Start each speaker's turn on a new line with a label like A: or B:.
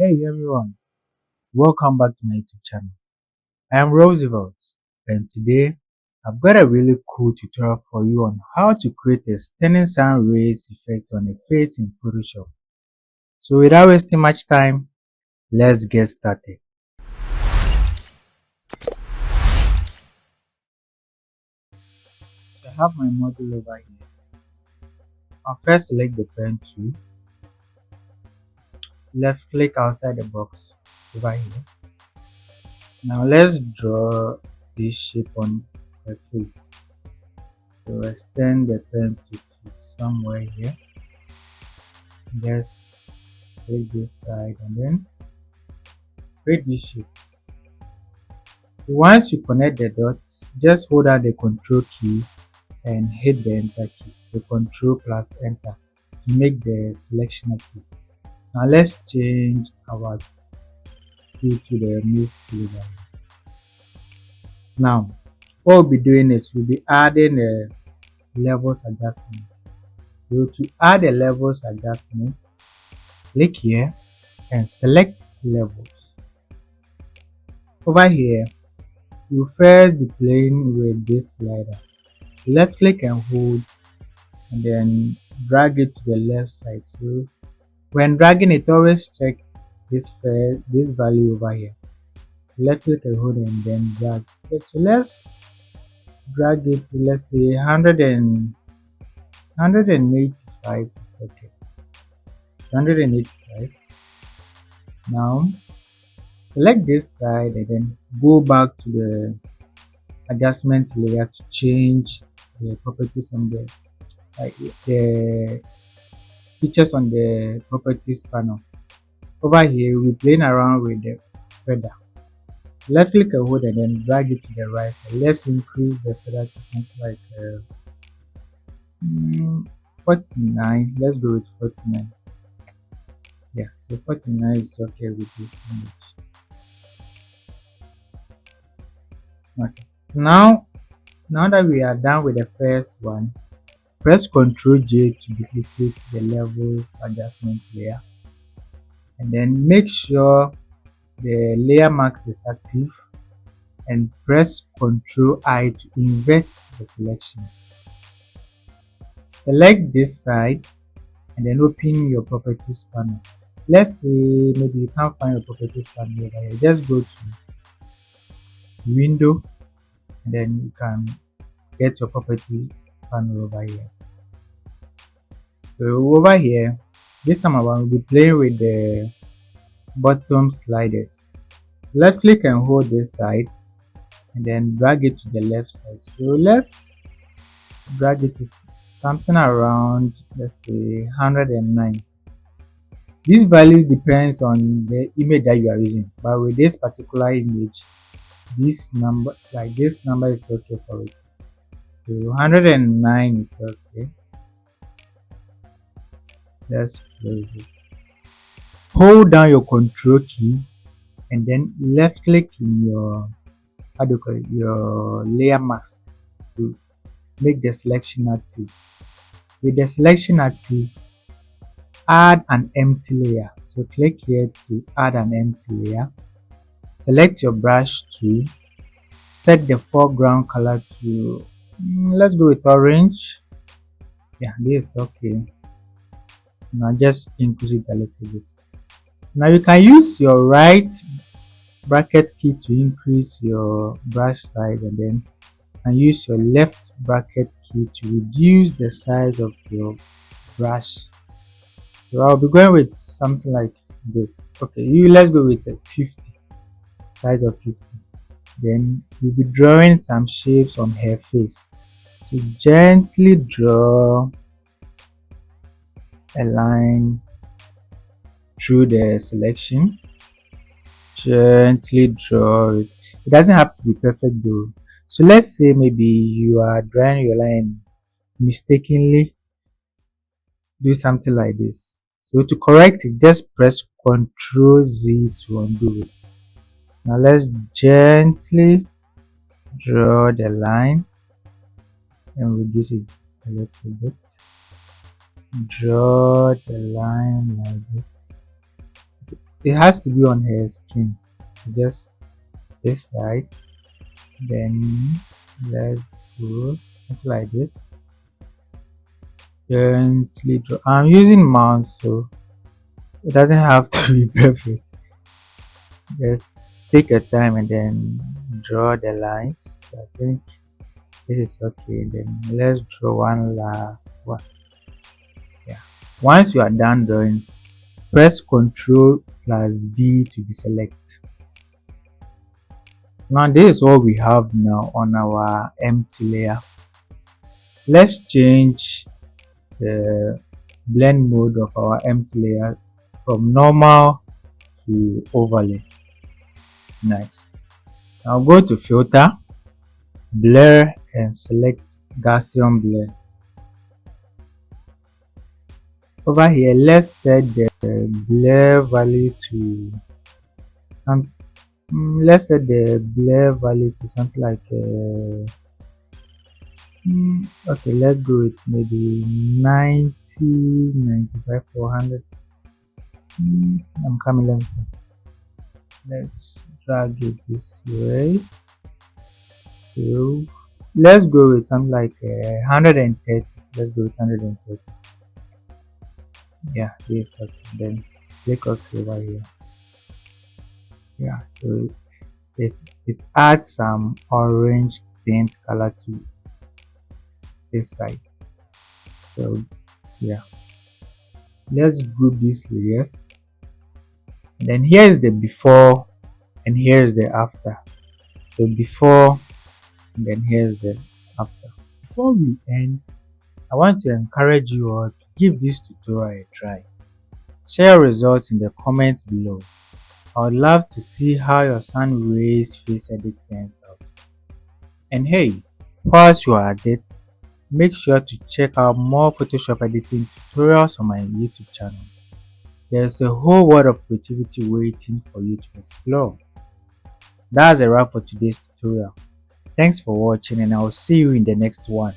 A: Hey everyone, welcome back to my YouTube channel. I am Roosevelt, and today I've got a really cool tutorial for you on how to create a stunning sun rays effect on a face in Photoshop. So without wasting much time, let's get started. So I have my model over here. I'll first select the pen tool, left click outside the box over here. Now let's draw this shape on the face. So extend the pen to somewhere here. Just take this side and then create this shape. Once you connect the dots, just hold down the control key and hit the enter key. So control plus enter to make the selection active. Now let's change our tool to the move tool. Now what we'll be doing is we'll be adding a levels adjustment. So to add a levels adjustment, click here and select levels. Over here, you first be playing with this slider. Left click and hold and then drag it to the left side. So when dragging it, always check this value over here. Left click and hold and then drag. Okay, so let's drag it to, let's say 185 is okay. 185. Now select this side and then go back to the adjustment layer to change the properties on the features on the properties panel. Over here we're playing around with the feather. Left click and hold and then drag it to the right side. Let's increase the feather to something like 49. Let's go with 49. Yeah, so 49 is okay with this image. Okay, now that we are done with the first one, press Ctrl J to duplicate the levels adjustment layer and then make sure the layer mask is active and press Ctrl I to invert the selection. Select this side and then open your properties panel. Let's say maybe you can't find your properties panel over here. Just go to window and then you can get your property panel over here. So over here, this time around we'll be playing with the bottom sliders. Left click and hold this side and then drag it to the left side. So let's drag it to something around, let's say 109. These values depends on the image that you are using, but with this particular image, this number is okay for it. So 109 is okay. Let's close it. Hold down your control key and then left click in your your layer mask to make the selection active. With the selection active, add an empty layer. So click here to add an empty layer. Select your brush tool, set the foreground color to let's go with orange. Yeah, this is okay. Now just increase it a little bit. Now you can use your right bracket key to increase your brush size and then use your left bracket key to reduce the size of your brush. So I'll be going with something like this. Okay, let's go with the 50, size of 50. Then we'll be drawing some shapes on her face. So gently draw a line through the selection. Gently draw it. It doesn't have to be perfect though. So let's say maybe you are drawing your line mistakenly, do something like this. So to correct it, just press Ctrl Z to undo it. Now let's gently draw the line and reduce it a little bit. Draw the line like this. It has to be on her skin. Just this side. Then let's do it like this. Gently draw. I'm using mouse, so it doesn't have to be perfect. Just take your time and then draw the lines. I think this is okay. Then let's draw one last one. Yeah. Once you are done drawing, press Ctrl plus D to deselect. Now this is what we have now on our empty layer. Let's change the blend mode of our empty layer from normal to overlay. Nice. Now go to filter, blur, and select Gaussian blur. Over here, let's set the blur value to let's set the blur value to something like okay, let's go with maybe 90, 95, 400. I'm coming, let me see. Let's drag it this way. So let's go with something like 130. Let's go with 130. Yeah, this okay. Then click OK over here. Yeah, so it adds some orange tint color to this side. So yeah, let's group these layers. And then here is the before and here is the after. So before and then here's the after. Before we end, I want to encourage you all to give this tutorial a try. Share your results in the comments below. I would love to see how your sun rays face edit turns out. And hey, whilst you are at it, make sure to check out more Photoshop editing tutorials on my YouTube channel. There's a whole world of creativity waiting for you to explore. That's a wrap for today's tutorial. Thanks for watching and I will see you in the next one.